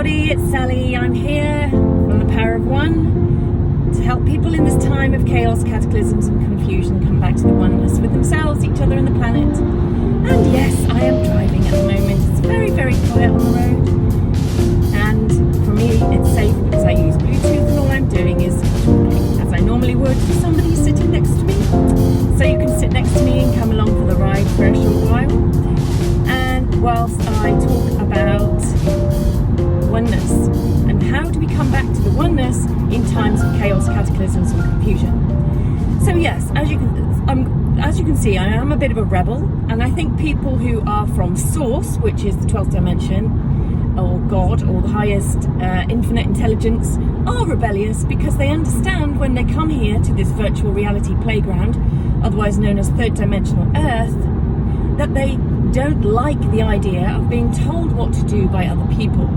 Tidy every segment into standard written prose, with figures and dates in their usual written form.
everybody, it's Sally. I'm here from the Power of One to help people in this time of chaos, cataclysms and confusion come back to the oneness with themselves, each other and the planet. And yes, I am driving at the moment. It's very, very quiet on the road. And for me, it's safe because I use Bluetooth and all I'm doing is talking as I normally would to somebody sitting next to me. So you can sit next to me and come along for the ride for a short while. And whilst I talk about oneness and how do we come back to the oneness in times of chaos, cataclysms and confusion. So yes, as you can see, I am a bit of a rebel, and I think people who are from Source, which is the 12th dimension, or God, or the highest infinite intelligence, are rebellious because they understand when they come here to this virtual reality playground, otherwise known as third dimensional Earth, that they don't like the idea of being told what to do by other people.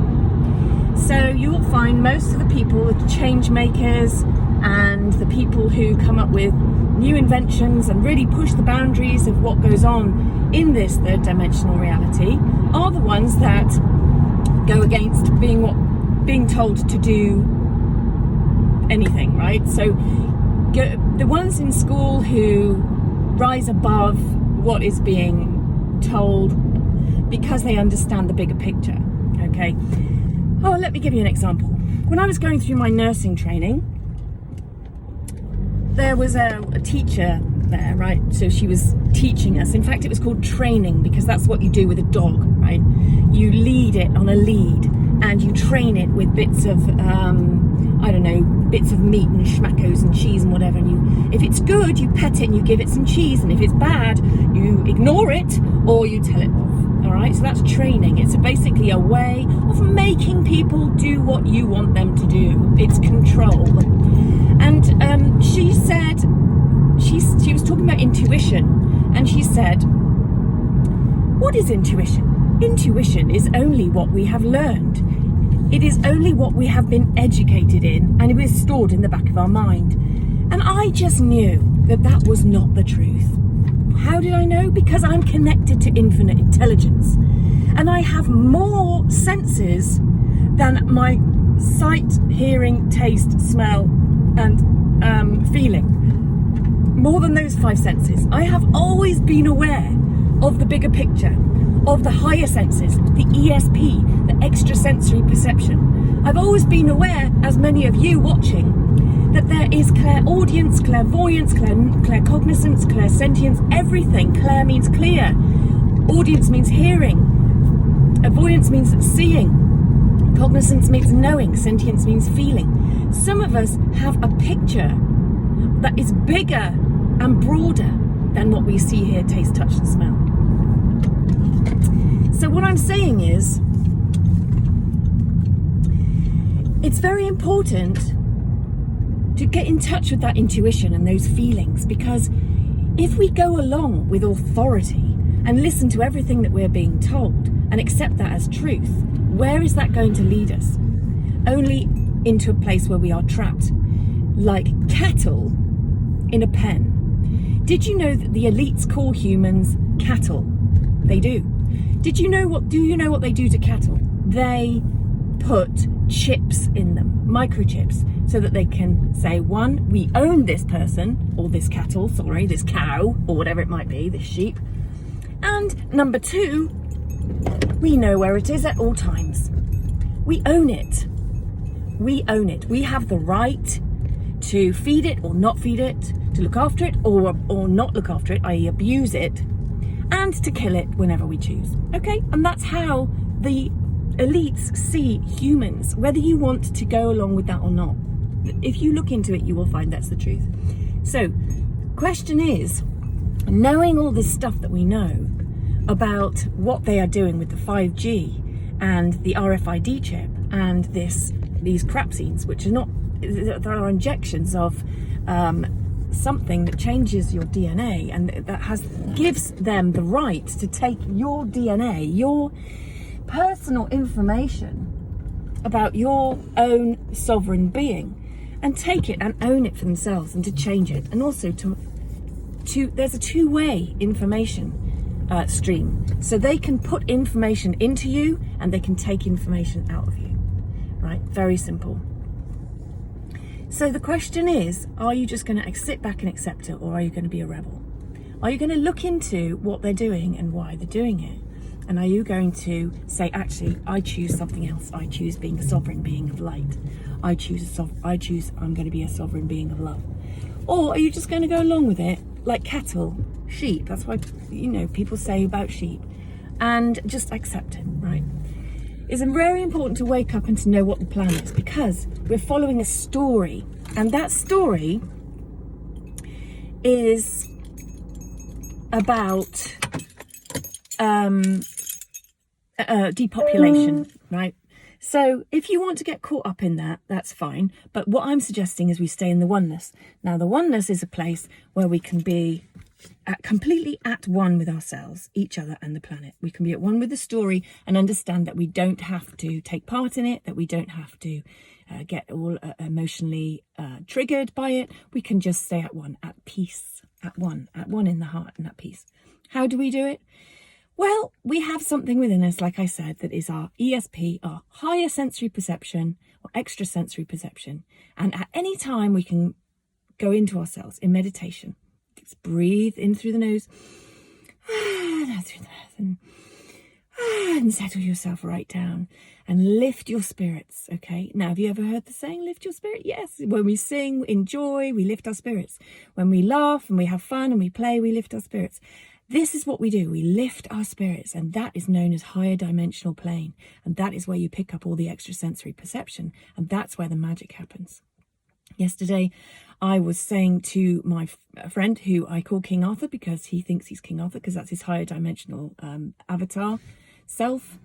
So you will find most of the people, the change makers and the people who come up with new inventions and really push the boundaries of what goes on in this third dimensional reality, are the ones that go against being told to do anything, right? So the ones in school who rise above what is being told because they understand the bigger picture, okay? Oh, let me give you an example. When I was going through my nursing training, there was a teacher there, right? So she was teaching us. In fact, it was called training because that's what you do with a dog, right? You lead it on a lead and you train it with bits of, bits of meat and schmackos and cheese and whatever. And if it's good, you pet it and you give it some cheese. And if it's bad, you ignore it or you tell it off. All right, so that's training. It's basically a way of making people do what you want them to do. It's control. And she said, she was talking about intuition, and she said, what is intuition? Intuition is only what we have learned. It is only what we have been educated in, and it is stored in the back of our mind. And I just knew that that was not the truth. How did I know? Because I'm connected to infinite intelligence, and I have more senses than my sight, hearing, taste, smell, and feeling. More than those 5 senses. I have always been aware of the bigger picture, of the higher senses, the ESP, the extrasensory perception. I've always been aware, as many of you watching, that there is clairaudience, clairvoyance, claircognizance, clairsentience, everything. Clair means clear. Audience means hearing. Avoyance means seeing. Cognizance means knowing. Sentience means feeling. Some of us have a picture that is bigger and broader than what we see, hear, taste, touch and smell. So what I'm saying is, it's very important to get in touch with that intuition and those feelings, because if we go along with authority and listen to everything that we're being told and accept that as truth, where is that going to lead us? Only into a place where we are trapped, like cattle in a pen. Did you know that the elites call humans cattle? They do. Do you know what they do to cattle? They put chips in them, microchips, so that they can say, 1, we own this person, or this cattle, sorry, this cow, or whatever it might be, this sheep. And number 2, we know where it is at all times. We own it. We own it. We have the right to feed it or not feed it, to look after it or not look after it, i.e. abuse it, and to kill it whenever we choose. Okay? And that's how the elites see humans, whether you want to go along with that or not. If you look into it, you will find that's the truth. So, question is, knowing all this stuff that we know about what they are doing with the 5G and the RFID chip and these crap scenes, which are not, there are injections of something that changes your DNA and that gives them the right to take your DNA, your personal information about your own sovereign being, and take it and own it for themselves and to change it. And also there's a two-way information stream, so they can put information into you and they can take information out of you. right? Very simple. So the question is, are you just going to sit back and accept it, or are you going to be a rebel? Are you going to look into what they're doing and why they're doing it? And are you going to say, actually, I choose something else. I choose being a sovereign being of light. I choose I'm going to be a sovereign being of love. Or are you just going to go along with it like cattle, sheep? That's why, people say about sheep. And just accept it, right? It's very important to wake up and to know what the plan is, because we're following a story. And that story is about depopulation, right? So if you want to get caught up in that, that's fine. But what I'm suggesting is we stay in the oneness. Now, the oneness is a place where we can be completely at one with ourselves, each other, and the planet. We can be at one with the story and understand that we don't have to take part in it, that we don't have to get all emotionally triggered by it. We can just stay at one, at peace, at one in the heart and at peace. How do we do it? Well, we have something within us, like I said, that is our ESP, our higher sensory perception or extrasensory perception. And at any time we can go into ourselves in meditation. Just breathe in through the nose, out through the mouth, and settle yourself right down and lift your spirits, okay? Now, have you ever heard the saying, lift your spirit? Yes. When we sing, enjoy, we lift our spirits. When we laugh and we have fun and we play, we lift our spirits. This is what we do. We lift our spirits, and that is known as higher dimensional plane. And that is where you pick up all the extrasensory perception, and that's where the magic happens. Yesterday, I was saying to my friend, who I call King Arthur because he thinks he's King Arthur, because that's his higher dimensional avatar self,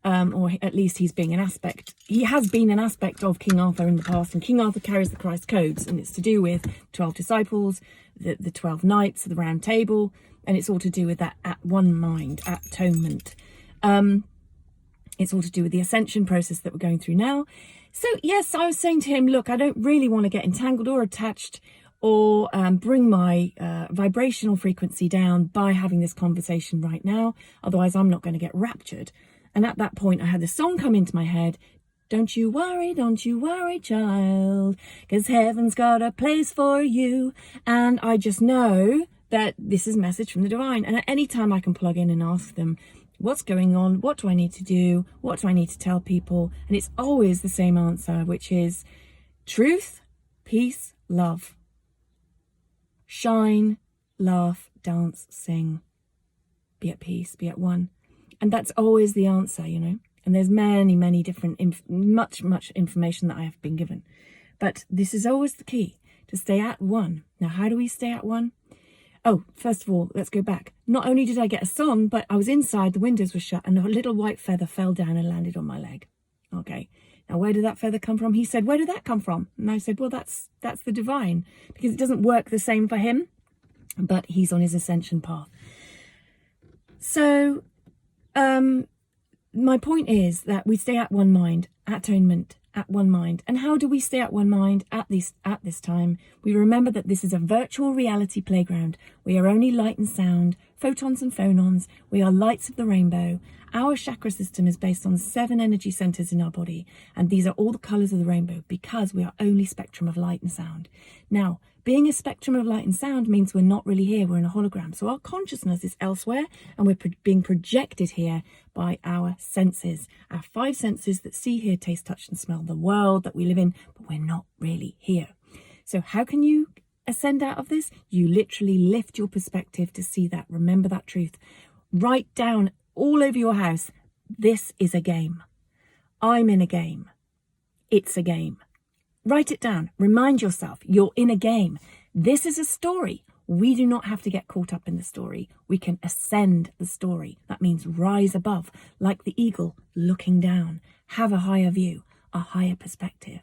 or at least he's being an aspect. He has been an aspect of King Arthur in the past, and King Arthur carries the Christ codes, and it's to do with 12 disciples, the 12 knights of the Round Table, and it's all to do with that at one mind, at atonement. It's all to do with the ascension process that we're going through now. So yes, I was saying to him, look, I don't really want to get entangled or attached or bring my vibrational frequency down by having this conversation right now. Otherwise, I'm not going to get raptured. And at that point, I had the song come into my head. Don't you worry, child, 'cause heaven's got a place for you. And I just know that this is a message from the divine. And at any time I can plug in and ask them, what's going on? What do I need to do? What do I need to tell people? And it's always the same answer, which is truth, peace, love. Shine, laugh, dance, sing. Be at peace, be at one. And that's always the answer, And there's many different, much information that I have been given. But this is always the key, to stay at one. Now, how do we stay at one? Oh, first of all, let's go back. Not only did I get a song, but I was inside, the windows were shut, and a little white feather fell down and landed on my leg. Okay. Now, where did that feather come from? He said, where did that come from? And I said, well, that's the divine, because it doesn't work the same for him, but he's on his ascension path. So, my point is that we stay at one mind, at atonement, at one mind. And how do we stay at one mind at this time? We remember that this is a virtual reality playground. We are only light and sound, photons and phonons. We are lights of the rainbow. Our chakra system is based on 7 energy centers in our body, and these are all the colors of the rainbow, because we are only spectrum of light and sound. Now, being a spectrum of light and sound means we're not really here, we're in a hologram. So our consciousness is elsewhere, and we're being projected here by our senses, our 5 senses that see, hear, taste, touch, and smell, the world that we live in, but we're not really here. So how can you ascend out of this? You literally lift your perspective to see that. Remember that truth. Write down all over your house, this is a game. I'm in a game. It's a game. Write it down. Remind yourself you're in a game. This is a story. We do not have to get caught up in the story. We can ascend the story. That means rise above, like the eagle looking down. Have a higher view, a higher perspective.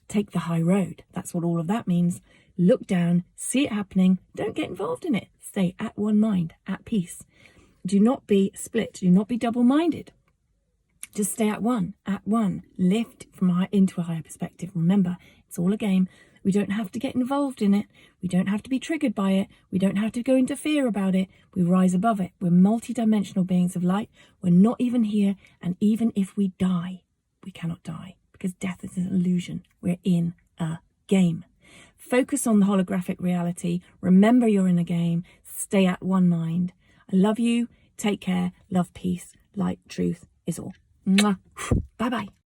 Take the high road. That's what all of that means. Look down, see it happening. Don't get involved in it. Stay at one mind, at peace. Do not be split. Do not be double-minded. Just stay at one, lift into a higher perspective. Remember, it's all a game. We don't have to get involved in it. We don't have to be triggered by it. We don't have to go into fear about it. We rise above it. We're multidimensional beings of light. We're not even here. And even if we die, we cannot die, because death is an illusion. We're in a game. Focus on the holographic reality. Remember you're in a game. Stay at one mind. I love you. Take care. Love, peace, light, truth is all. Mwah. Bye-bye.